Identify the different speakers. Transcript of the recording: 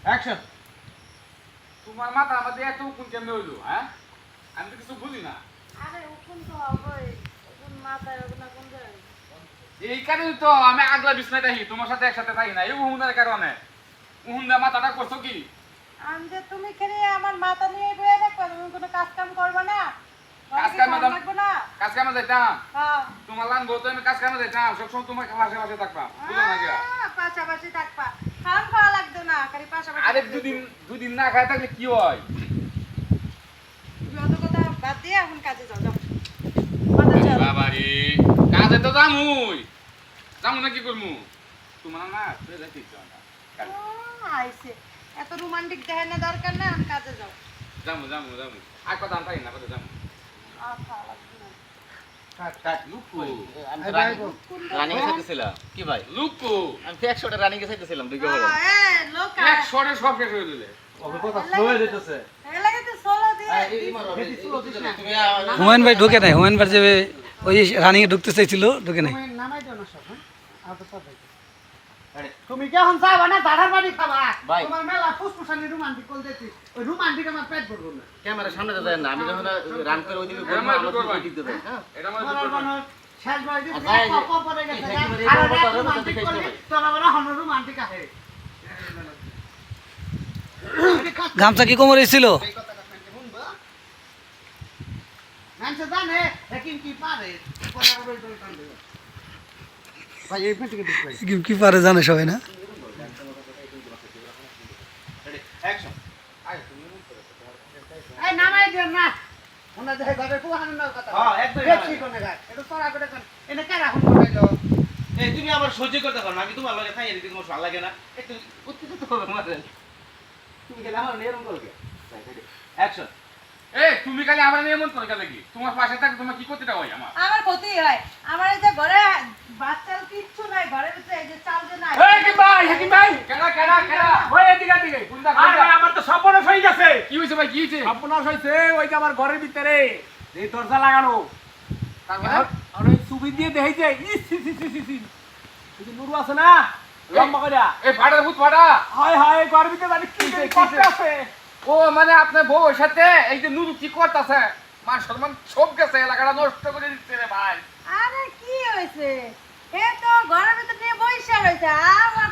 Speaker 1: Action.
Speaker 2: তোমার মাথা আমাদের এত উকুন কেমনে হইলো হ্যাঁ? আমি তো কিছু বুঝি না।
Speaker 3: আরে উকুন তো হবেই, উকুন মাথায় হবে না কোন জায়গায়?
Speaker 2: এই কারণে তো আমি আগলা বিছনায় থাকি, তোমার সাথে একসাথে থাকি না, এই উহুনের কারণে। উহুনটা মাথাটা করছো কি?
Speaker 3: আমি যে তুমি খেলে আমার মাথা নিয়ে বয়ে রাখবা, তুমি কোনো কাজ কাম করবে না?
Speaker 2: কাজ
Speaker 3: ঘরে কি
Speaker 2: কামে
Speaker 3: কাম লাগবে না?
Speaker 2: কাজ কামে যাইতাম।
Speaker 3: হ্যাঁ।
Speaker 2: তোমার লান বলতো আমি কাজ কামে যাইতাম, সবসময় তোমার পাশে পাশে থাকতাম, বুঝো না কি?
Speaker 3: পাশাপাশি থাকবা, খান খাওয়া লাগতো না, খালি পাশাপাশি
Speaker 2: আরে
Speaker 3: থাকবা।
Speaker 2: দুদিন না খাই থাকলে কি হয়?
Speaker 3: তুমি অত কথা বাদ দিয়ে এখন কাজে যাও, যাও। মাথা চাল।
Speaker 2: বাবা রে, কাজে তো যামুই। যামু না কি করমু? তোমার না তুই যাইতিস না।
Speaker 3: আইছে এত রোমান্টিক দেখানো দরকার না, এখন কাজে যাও।
Speaker 2: যামু। আর কথা আনতাই না, কথা যামু।
Speaker 3: আচ্ছা লাগবে না।
Speaker 2: লুকু,
Speaker 4: আমি তো রানিং এ চাইতেছিলাম কি ভাই
Speaker 2: লুকু।
Speaker 4: আমি তো 100টা রানিং এ চাইতেছিলাম দুই করে
Speaker 3: লোক
Speaker 2: এক শটে সব শেষ হয়ে দিলে।
Speaker 1: ওকে কথা স্লো হয়ে যেতেছে।
Speaker 3: এলাকে তো সোলো দিয়ে
Speaker 4: তুমি
Speaker 5: হুমায়ুন ভাই ঢুকে নাই, হুমায়ুন ভাই যে ওই রানিং এ ঢুকতে চাইছিল ঢুকে নাই।
Speaker 1: তুমি নামাই দাও না সব, হ্যাঁ? আদর তো ভাই। তুমি কি এখন যাবা না দাঁড়ার বাড়ি খাবা?
Speaker 4: ভাই।
Speaker 1: তোমার মেলা ফুসফুসানি রোমান্টিক কল দিতেছি। ওই রোমান্টিক আমার পেট ভরবো না।
Speaker 4: ক্যামেরার সামনে তো দেন না আমি যখন রান করে ওইদিকে
Speaker 2: এটা
Speaker 4: বলবো
Speaker 2: আমার
Speaker 4: আমার
Speaker 2: দুটোর ভাই।
Speaker 4: দিক দেবে হ্যাঁ
Speaker 2: এটা আমার
Speaker 1: বলার
Speaker 2: দুটোর ভাই।
Speaker 1: বানর, শেষ বাড়ি দিয়ে
Speaker 4: আর ভাই,
Speaker 1: কপ পরে গেছে।
Speaker 4: একেবারে
Speaker 1: আর
Speaker 4: এরকম কথা
Speaker 1: রোমান্টিক
Speaker 4: দেখাইতে
Speaker 1: করলি,
Speaker 4: হবে।
Speaker 1: তোরা বলে হন রোমান্টিক আহে।
Speaker 5: গামছা কি কোমরে ছিল?
Speaker 1: মানুষে জানে, এখন কি পারে? পরে আবার ওই দল টান দেবে। ভাই, এই পেটিকে দিক ভাই।
Speaker 5: কি পারে জানে সবাই না?
Speaker 2: অ্যাকশন।
Speaker 1: এই নামাই দিও না। ওনা দেখে ঘরে পুহানোর না কথা।
Speaker 2: হ্যাঁ, একদম
Speaker 1: দেখছি কোনে গায়। এটা তোরা করে কোন। এনে কে রাখুন কোনে দাও।
Speaker 4: এই তুমি আবার সহ্য করতে পারো না আমি তোমার লগে খাইয়ে দিতে তোমার ভালো লাগে না একটু উত্তেজিত হবে মাঝে তুমি গেলে আমার নিয়ম করবে অ্যাকশন
Speaker 2: তুমি খালি আমার নিয়ে মন করে গেলে কি? তোমার পাশে থাকলে তোমার কি করতে হয় আমার?
Speaker 3: আমার ক্ষতি হয়। আমার এই যে ঘরে বাচ্চার কিচ্ছু নাই, ঘরের ভিতরে এই যে চাল যে নাই।
Speaker 2: হাকিম ভাই। কেডা? ওই এদিকে। কোনটা?
Speaker 6: আমার তো সর্বনাশ হয়ে গেছে।
Speaker 2: কি হইছে ভাই, কি হইছে?
Speaker 6: সর্বনাশ হয়েছে ওই যে আমার ঘরের ভিতরে এই দরজা লাগানো
Speaker 2: তারপরে
Speaker 6: আর ওই সুবি দিয়ে দেখেছে নুরু আছে না লম্বা করে
Speaker 2: এই ফাটা ভূত ফাটা।
Speaker 6: হায় হায় ঘরের ভিতরে জানি কি
Speaker 2: কিসে,
Speaker 6: করতে
Speaker 2: কিসে?
Speaker 6: আছে
Speaker 2: ও মানে আপনার বউর সাথে এই যে নুরু কি করতেছে? মান সম্মান সব গেছে, এলাকাটা নষ্ট করে দিচ্ছে রে ভাই।
Speaker 3: আরে কি হয়েছে? এ তো ঘরের ভিতরে নিয়ে বইসা রয়েছে। আমার